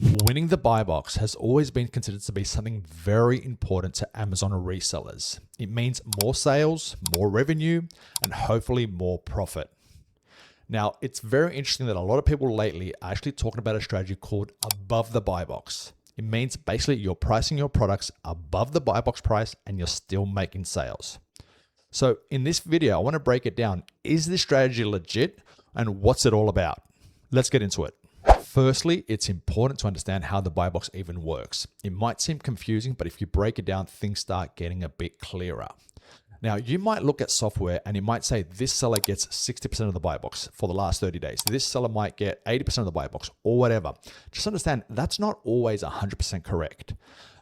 Winning the buy box has always been considered to be something very important to Amazon resellers. It means more sales, more revenue, and hopefully more profit. Now, it's very interesting that a lot of people lately are actually talking about a strategy called above the buy box. It means basically you're pricing your products above the buy box price and you're still making sales. So in this video, I want to break it down. Is this strategy legit and what's it all about? Let's get into it. Firstly, it's important to understand how the buy box even works. It might seem confusing, but if you break it down, things start getting a bit clearer. Now, you might look at software and it might say this seller gets 60% of the buy box for the last 30 days. This seller might get 80% of the buy box or whatever. Just understand that's not always 100% correct.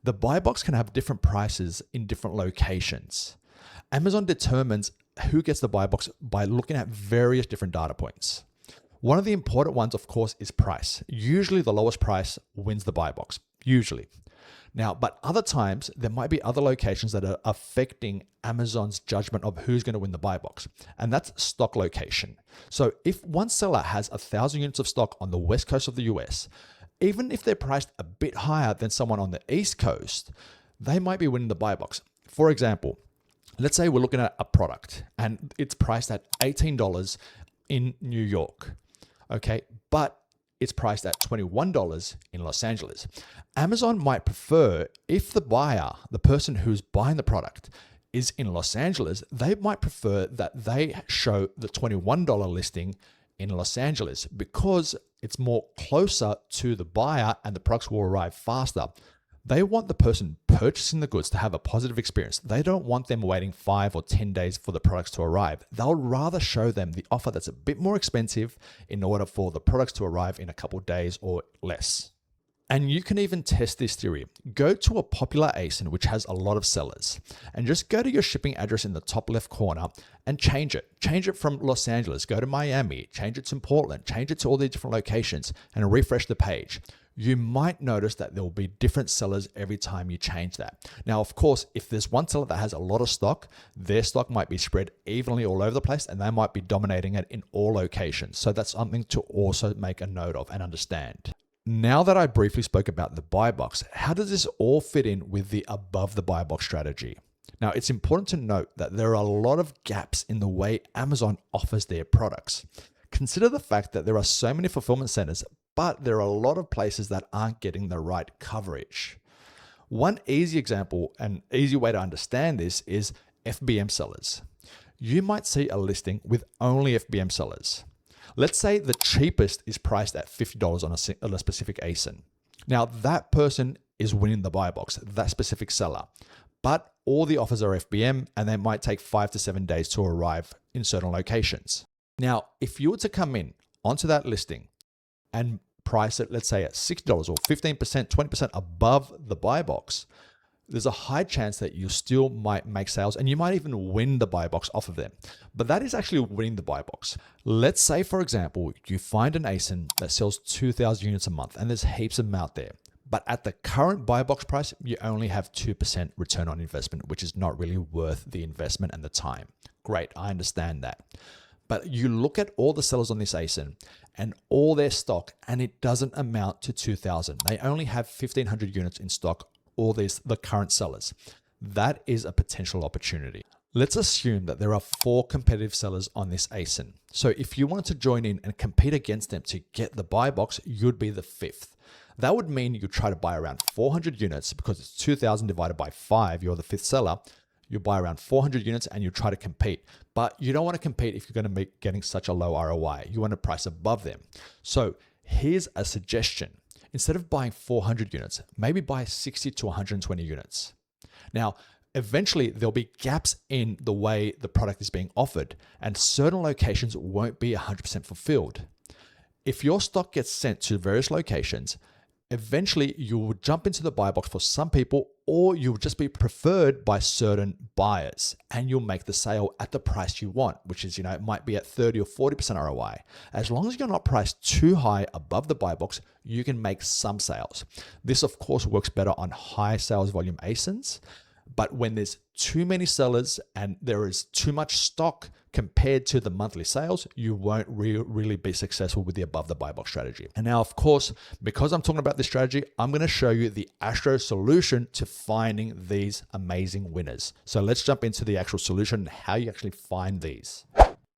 The buy box can have different prices in different locations. Amazon determines who gets the buy box by looking at various different data points. One of the important ones, of course, is price. Usually the lowest price wins the buy box, usually. Now, but other times there might be other locations that are affecting Amazon's judgment of who's going to win the buy box, and that's stock location. So if one seller has 1,000 units of stock on the west coast of the US, even if they're priced a bit higher than someone on the east coast, they might be winning the buy box. For example, let's say we're looking at a product and it's priced at $18 in New York. Okay, but it's priced at $21 in Los Angeles. Amazon might prefer, if the buyer, the person who's buying the product, is in Los Angeles, they might prefer that they show the $21 listing in Los Angeles because it's more closer to the buyer and the products will arrive faster. They want the person purchasing the goods to have a positive experience. They don't want them waiting 5 or 10 days for the products to arrive. They'll rather show them the offer that's a bit more expensive in order for the products to arrive in a couple of days or less. And you can even test this theory. Go to a popular ASIN which has a lot of sellers and just go to your shipping address in the top left corner and change it. Change it from Los Angeles, go to Miami, change it to Portland, change it to all these different locations and refresh the page. You might notice that there will be different sellers every time you change that. Now, of course, if there's one seller that has a lot of stock, their stock might be spread evenly all over the place and they might be dominating it in all locations. So that's something to also make a note of and understand. Now that I briefly spoke about the buy box, how does this all fit in with the above the buy box strategy? Now, it's important to note that there are a lot of gaps in the way Amazon offers their products. Consider the fact that there are so many fulfillment centers, but there are a lot of places that aren't getting the right coverage. One easy example and easy way to understand this is FBM sellers. You might see a listing with only FBM sellers. Let's say the cheapest is priced at $50 on a specific ASIN. Now that person is winning the buy box, that specific seller, but all the offers are FBM and they might take 5 to 7 days to arrive in certain locations. Now, if you were to come in onto that listing and price it, let's say at $60 or 15%, 20% above the buy box, there's a high chance that you still might make sales and you might even win the buy box off of them. But that is actually winning the buy box. Let's say, for example, you find an ASIN that sells 2,000 units a month and there's heaps of them out there. But at the current buy box price, you only have 2% return on investment, which is not really worth the investment and the time. Great, I understand that. But you look at all the sellers on this ASIN and all their stock, and it doesn't amount to 2,000. They only have 1,500 units in stock, all the current sellers. That is a potential opportunity. Let's assume that there are 4 competitive sellers on this ASIN. So if you wanted to join in and compete against them to get the buy box, you'd be the 5th. That would mean you try to buy around 400 units because it's 2,000 divided by 5, you're the 5th seller. You buy around 400 units and you try to compete, but you don't want to compete if you're going to be getting such a low ROI. You want to price above them. So here's a suggestion. Instead of buying 400 units, maybe buy 60 to 120 units. Now, eventually there'll be gaps in the way the product is being offered and certain locations won't be 100% fulfilled. If your stock gets sent to various locations, eventually you will jump into the buy box for some people, or you'll just be preferred by certain buyers and you'll make the sale at the price you want, which is, it might be at 30 or 40% ROI. As long as you're not priced too high above the buy box, you can make some sales. This of course works better on high sales volume ASINs, but when there's too many sellers and there is too much stock compared to the monthly sales, you won't really be successful with the above the buy box strategy. And now, of course, because I'm talking about this strategy, I'm going to show you the Astro solution to finding these amazing winners. So let's jump into the actual solution and how you actually find these.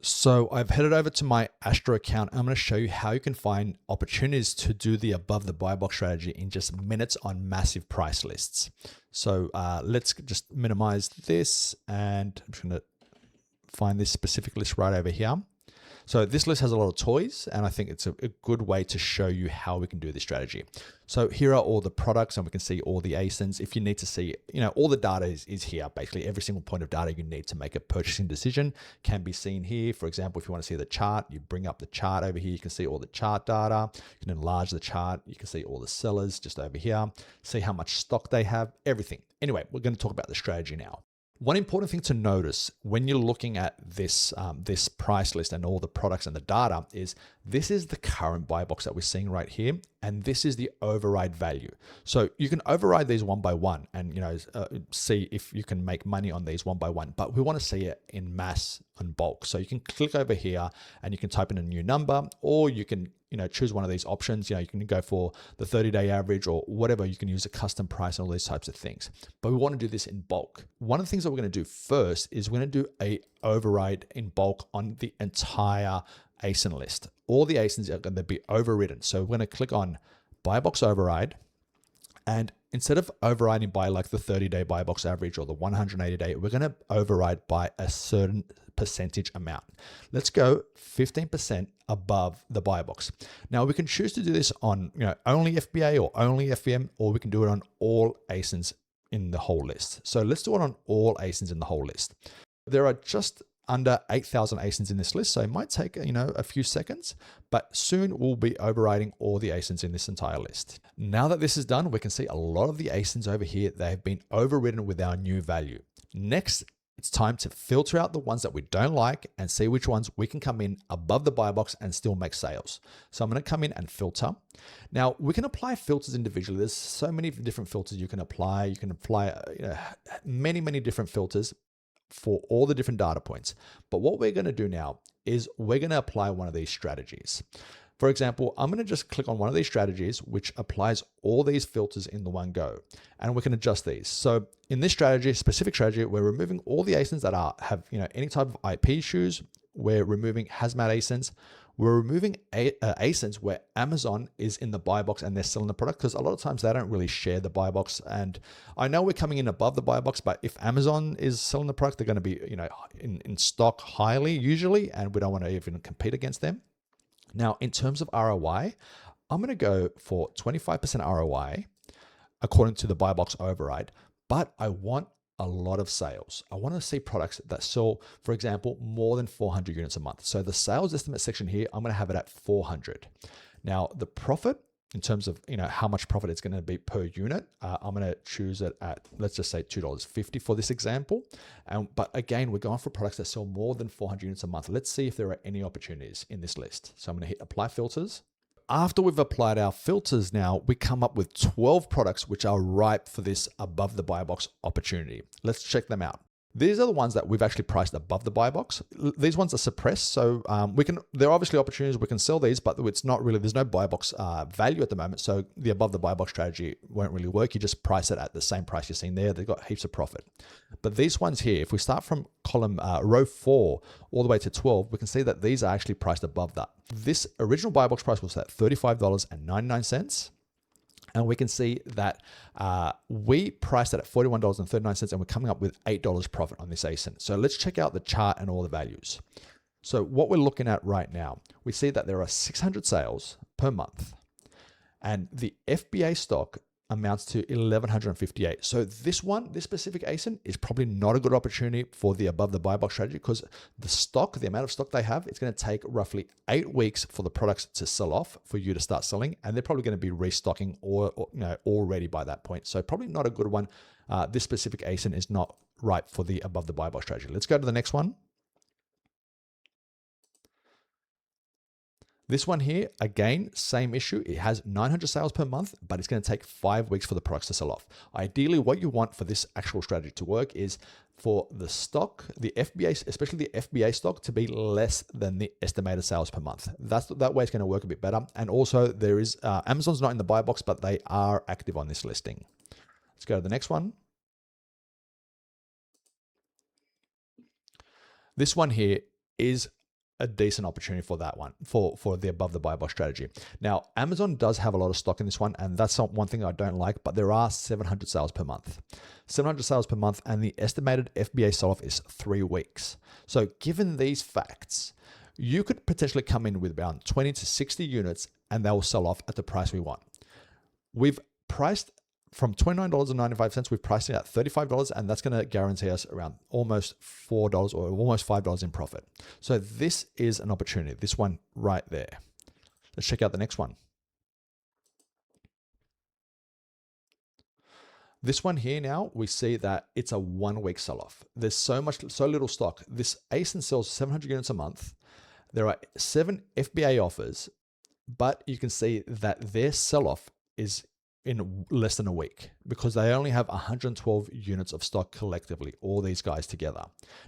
So I've headed over to my Astro account. I'm going to show you how you can find opportunities to do the above the buy box strategy in just minutes on massive price lists. So let's just minimize this, and I'm just going to find this specific list right over here. So this list has a lot of toys, and I think it's a good way to show you how we can do this strategy. So here are all the products, and we can see all the ASINs. If you need to see, all the data is here. Basically, every single point of data you need to make a purchasing decision can be seen here. For example, if you want to see the chart, you bring up the chart over here. You can see all the chart data. You can enlarge the chart. You can see all the sellers just over here. See how much stock they have, everything. Anyway, we're going to talk about the strategy now. One important thing to notice when you're looking at this this price list and all the products and the data is this is the current buy box that we're seeing right here, and this is the override value. So you can override these one by one and see if you can make money on these one by one, but we want to see it in mass and bulk. So you can click over here and you can type in a new number, or you can choose one of these options. You can go for the 30-day average or whatever. You can use a custom price and all these types of things. But we want to do this in bulk. One of the things that we're going to do first is we're going to do a override in bulk on the entire ASIN list. All the ASINs are going to be overridden. So we're going to click on buy box override. And instead of overriding by like the 30-day buy box average or the 180-day, we're going to override by a certain percentage amount. Let's go 15% above the buy box. Now we can choose to do this on only FBA or only FBM, or we can do it on all ASINs in the whole list. So let's do it on all ASINs in the whole list. There are just under 8,000 ASINs in this list, so it might take a few seconds, but soon we'll be overriding all the ASINs in this entire list. Now that this is done, we can see a lot of the ASINs over here, they have been overridden with our new value. Next, it's time to filter out the ones that we don't like and see which ones we can come in above the buy box and still make sales. So I'm going to come in and filter. Now we can apply filters individually. There's so many different filters you can apply. You can apply many different filters for all the different data points. But what we're going to do now is we're going to apply one of these strategies. For example, I'm going to just click on one of these strategies, which applies all these filters in the one go, and we can adjust these. So in this strategy, specific strategy, we're removing all the ASINs that have any type of IP issues. We're removing hazmat ASINs. We're removing ASINs where Amazon is in the buy box and they're selling the product, because a lot of times they don't really share the buy box. And I know we're coming in above the buy box, but if Amazon is selling the product, they're going to be in stock highly usually, and we don't want to even compete against them. Now, in terms of ROI, I'm going to go for 25% ROI according to the buy box override, but I want a lot of sales. I want to see products that sell, for example, more than 400 units a month. So the sales estimate section here, I'm going to have it at 400. Now, the profit, in terms of how much profit it's going to be per unit, I'm going to choose it at, let's just say $2.50 for this example. But again, we're going for products that sell more than 400 units a month. Let's see if there are any opportunities in this list. So I'm going to hit apply filters. After we've applied our filters now, we come up with 12 products which are ripe for this above the buy box opportunity. Let's check them out. These are the ones that we've actually priced above the buy box. These ones are suppressed, so there are obviously opportunities we can sell these, but it's not really, there's no buy box value at the moment, so the above the buy box strategy won't really work. You just price it at the same price you're seeing there. They've got heaps of profit. But these ones here, if we start from column row 4 all the way to 12, we can see that these are actually priced above that. This original buy box price was at $35.99. And we can see that we priced it at $41.39, and we're coming up with $8 profit on this ASIN. So let's check out the chart and all the values. So what we're looking at right now, we see that there are 600 sales per month, and the FBA stock amounts to 1,158. So this specific ASIN is probably not a good opportunity for the above the buy box strategy, because the amount of stock they have, it's going to take roughly 8 weeks for the products to sell off for you to start selling, and they're probably going to be restocking already by that point. So probably not a good one. This specific ASIN is not right for the above the buy box strategy. Let's go to the next one. This one here, again, same issue. It has 900 sales per month, but it's going to take 5 weeks for the products to sell off. Ideally, what you want for this actual strategy to work is for the stock, the FBA, especially the FBA stock, to be less than the estimated sales per month. That way it's going to work a bit better. And also there is, Amazon's not in the buy box, but they are active on this listing. Let's go to the next one. This one here is a decent opportunity for that one, for the above the buy box strategy. Now, Amazon does have a lot of stock in this one, and that's not one thing I don't like, but there are 700 sales per month. 700 sales per month, and the estimated FBA sell-off is 3 weeks. So given these facts, you could potentially come in with around 20 to 60 units, and they will sell off at the price we want. We've priced from $29.95, we've priced it at $35, and that's going to guarantee us around almost $4 or almost $5 in profit. So this is an opportunity, this one right there. Let's check out the next one. This one here now, we see that it's a 1 week sell-off. There's so little stock. This ASIN sells 700 units a month. There are 7 FBA offers, but you can see that their sell-off is in less than a week because they only have 112 units of stock collectively, all these guys together.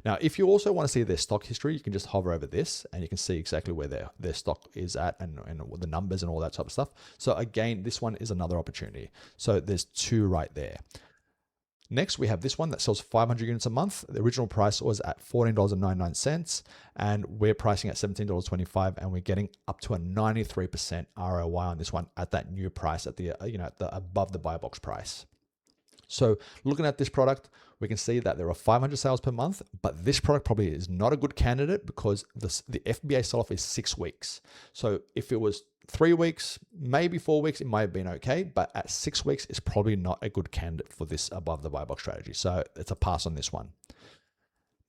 Now, if you also want to see their stock history, you can just hover over this and you can see exactly where their stock is at and the numbers and all that type of stuff. So again, this one is another opportunity. So there's 2 right there. Next, we have this one that sells 500 units a month. The original price was at $14.99, and we're pricing at $17.25, and we're getting up to a 93% ROI on this one at that new price, at the at the above the buy box price. So looking at this product, we can see that there are 500 sales per month, but this product probably is not a good candidate because the FBA sell-off is 6 weeks. So if it was 3 weeks, maybe 4 weeks, it might have been okay, but at 6 weeks, it's probably not a good candidate for this above the buy box strategy. So it's a pass on this one.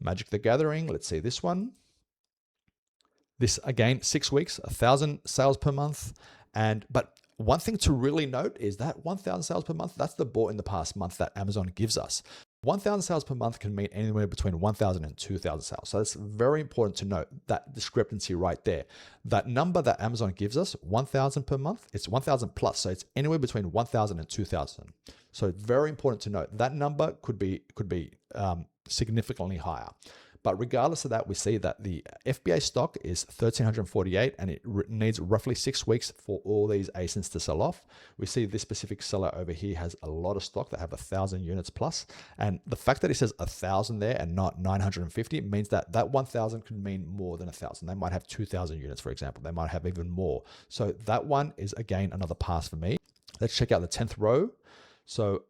Magic the Gathering, let's see this one. This again, 6 weeks, 1,000 sales per month, but one thing to really note is that 1,000 sales per month, that's the bought in the past month that Amazon gives us. 1,000 sales per month can mean anywhere between 1,000 and 2,000 sales. So it's very important to note that discrepancy right there. That number that Amazon gives us, 1,000 per month, it's 1,000 plus. So it's anywhere between 1,000 and 2,000. So it's very important to note that number could be significantly higher. But regardless of that, we see that the FBA stock is 1,348 and it needs roughly 6 weeks for all these ASINs to sell off. We see this specific seller over here has a lot of stock that have 1,000 units plus. And the fact that it says 1,000 there and not 950 means that 1,000 could mean more than 1,000. They might have 2,000 units, for example. They might have even more. So that one is, again, another pass for me. Let's check out the 10th row. So,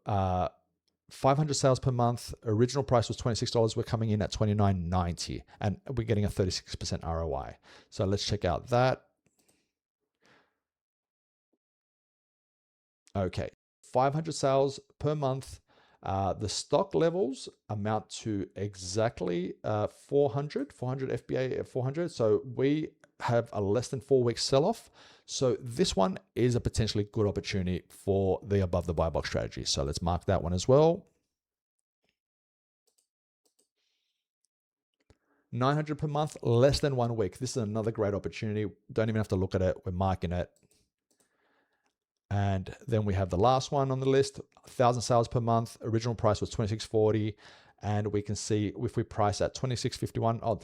500 sales per month. Original price was $26. We're coming in at $29.90 and we're getting a 36% ROI. So let's check out that. Okay, 500 sales per month. The stock levels amount to exactly 400 FBA 400. So we have a less than 4 week sell-off. So this one is a potentially good opportunity for the above the buy box strategy. So let's mark that one as well. 900 per month, less than 1 week. This is another great opportunity. Don't even have to look at it. We're marking it. And then we have the last one on the list, 1,000 sales per month. Original price was $26.40. And we can see if we price at $26.51,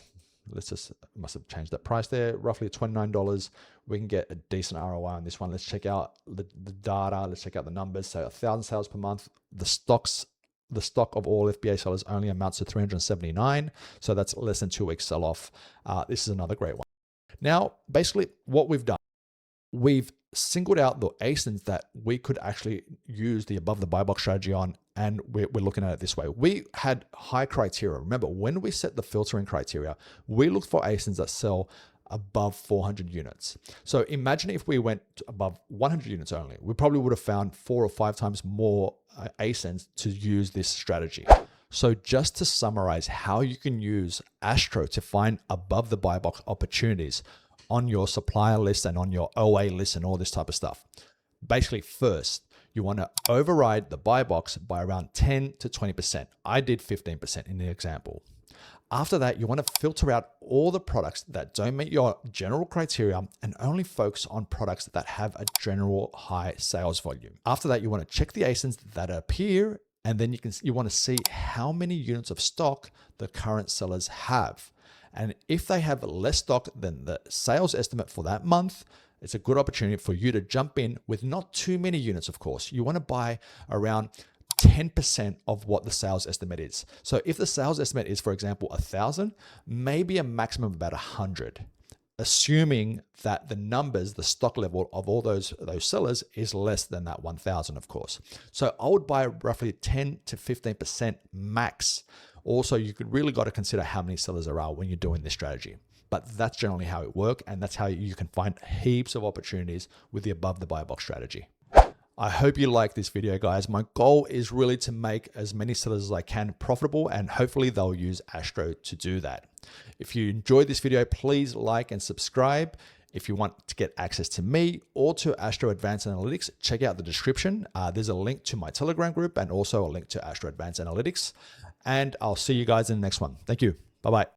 must have changed that price there, roughly $29, we can get a decent ROI on this one. Let's check out the data. Let's check out the numbers. So 1,000 sales per month, the stock of all FBA sellers only amounts to 379. So that's less than 2 weeks sell off. This is another great one. Now, basically what we've done, we've singled out the ASINs that we could actually use the above the buy box strategy on, and we're looking at it this way. We had high criteria. Remember, when we set the filtering criteria, we looked for ASINs that sell above 400 units. So imagine if we went above 100 units only, we probably would have found 4 or 5 times more ASINs to use this strategy. So just to summarize how you can use Astro to find above the buy box opportunities on your supplier list and on your OA list and all this type of stuff. Basically, first, you want to override the buy box by around 10 to 20%. I did 15% in the example. After that, you want to filter out all the products that don't meet your general criteria and only focus on products that have a general high sales volume. After that, you want to check the ASINs that appear, and then you want to see how many units of stock the current sellers have. And if they have less stock than the sales estimate for that month, it's a good opportunity for you to jump in with not too many units, of course. You want to buy around 10% of what the sales estimate is. So if the sales estimate is, for example, 1,000, maybe a maximum of about 100, assuming that the numbers, the stock level of all those sellers is less than that 1,000, of course. So I would buy roughly 10 to 15% max. Also, you could really got to consider how many sellers there are when you're doing this strategy. But that's generally how it works, and that's how you can find heaps of opportunities with the above the buy box strategy. I hope you like this video, guys. My goal is really to make as many sellers as I can profitable, and hopefully they'll use Astro to do that. If you enjoyed this video, please like and subscribe. If you want to get access to me or to Astro Advanced Analytics, check out the description. There's a link to my Telegram group and also a link to Astro Advanced Analytics. And I'll see you guys in the next one. Thank you. Bye-bye.